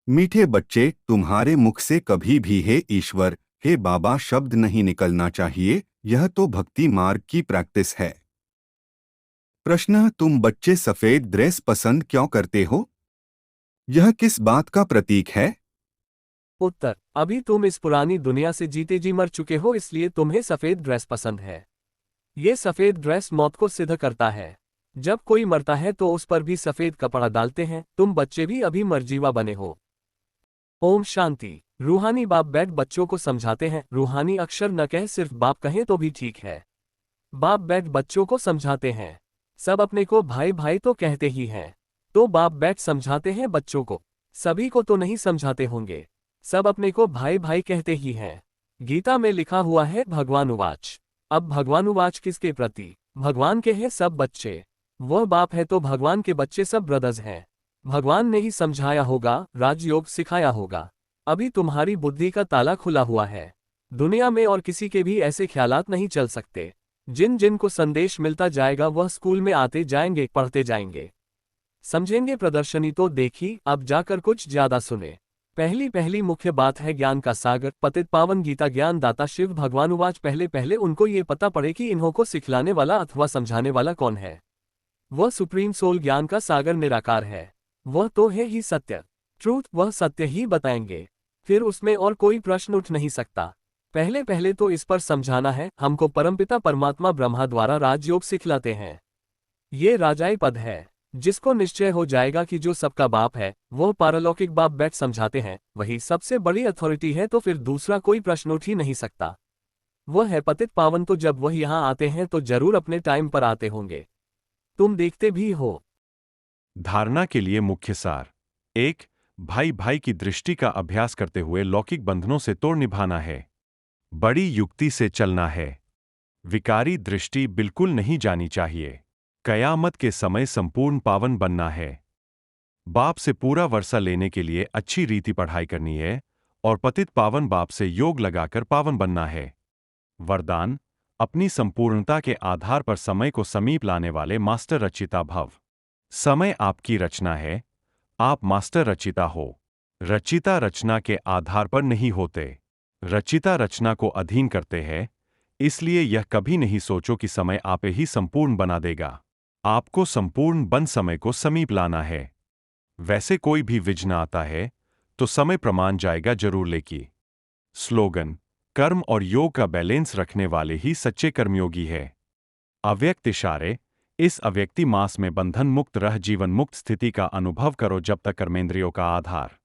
मीठे बच्चे, तुम्हारे मुख से कभी भी हे ईश्वर, हे बाबा शब्द नहीं निकलना चाहिए। यह तो भक्ति मार्ग की प्रैक्टिस है। प्रश्न, तुम बच्चे सफेद ड्रेस पसंद क्यों करते हो? यह किस बात का प्रतीक है? उत्तर, अभी तुम इस पुरानी दुनिया से जीते जी मर चुके हो, इसलिए तुम्हें सफेद ड्रेस पसंद है। ये सफेद ड्रेस मौत को सिद्ध करता है। जब कोई मरता है तो उस पर भी सफेद कपड़ा डालते हैं। तुम बच्चे भी अभी मरजीवा बने हो। ओम शांति। रूहानी बाप बैठ बच्चों को समझाते हैं। रूहानी अक्षर न कह, सिर्फ बाप कहें तो भी ठीक है। बाप बैठ बच्चों को समझाते हैं। सब अपने को भाई भाई तो कहते ही हैं, तो बाप बैठ समझाते हैं बच्चों को। सभी को तो नहीं समझाते होंगे, सब अपने को भाई भाई कहते ही हैं। गीता में लिखा हुआ है भगवानुवाच। अब भगवानुवाच किसके प्रति? भगवान के हैं सब बच्चे। वह बाप है तो भगवान के बच्चे सब ब्रदर्स हैं। भगवान ने ही समझाया होगा, राजयोग सिखाया होगा। अभी तुम्हारी बुद्धि का ताला खुला हुआ है। दुनिया में और किसी के भी ऐसे ख्यालात नहीं चल सकते। जिन जिन को संदेश मिलता जाएगा वह स्कूल में आते जाएंगे, पढ़ते जाएंगे, समझेंगे। प्रदर्शनी तो देखी, अब जाकर कुछ ज्यादा सुने। पहली पहली मुख्य बात है ज्ञान का सागर पतित पावन गीता ज्ञान दाता शिव भगवानुवाच। पहले पहले उनको ये पता पड़े कि इन्हों को सिखलाने वाला अथवा समझाने वाला कौन है। वह सुप्रीम सोल ज्ञान का सागर निराकार है। वह तो है ही सत्य, ट्रूथ। वह सत्य ही बताएंगे, फिर उसमें और कोई प्रश्न उठ नहीं सकता। पहले पहले तो इस पर समझाना है। हमको परमपिता परमात्मा ब्रह्मा द्वारा राजयोग सिखलाते हैं। ये राजाई पद है, जिसको निश्चय हो जाएगा कि जो सबका बाप है वो पारलौकिक बाप बैठ समझाते हैं, वही सबसे बड़ी अथॉरिटी है। तो फिर दूसरा कोई प्रश्न उठ ही नहीं सकता। वह है पतित पावन। तो जब वह यहाँ आते हैं तो जरूर अपने टाइम पर आते होंगे, तुम देखते भी हो। धारणा के लिए मुख्य सार। 1. भाई भाई की दृष्टि का अभ्यास करते हुए लौकिक बंधनों से तोड़ निभाना है। बड़ी युक्ति से चलना है। विकारी दृष्टि बिल्कुल नहीं जानी चाहिए। कयामत के समय संपूर्ण पावन बनना है। बाप से पूरा वर्षा लेने के लिए अच्छी रीति पढ़ाई करनी है और पतित पावन बाप से योग लगाकर पावन बनना है। वरदान, अपनी संपूर्णता के आधार पर समय को समीप लाने वाले मास्टर रचिता भव। समय आपकी रचना है, आप मास्टर रचिता हो। रचिता रचना के आधार पर नहीं होते, रचिता रचना को अधीन करते हैं। इसलिए यह कभी नहीं सोचो कि समय आप ही संपूर्ण बना देगा। आपको संपूर्ण बन समय को समीप लाना है। वैसे कोई भी विघ्न आता है तो समय प्रमाण जाएगा जरूर लेकी। स्लोगन, कर्म और योग का बैलेंस रखने वाले ही सच्चे कर्मयोगी है। अव्यक्त इशारे, इस अव्यक्ति मास में बंधन मुक्त रह जीवन मुक्त स्थिति का अनुभव करो जब तक कर्मेंद्रियों का आधार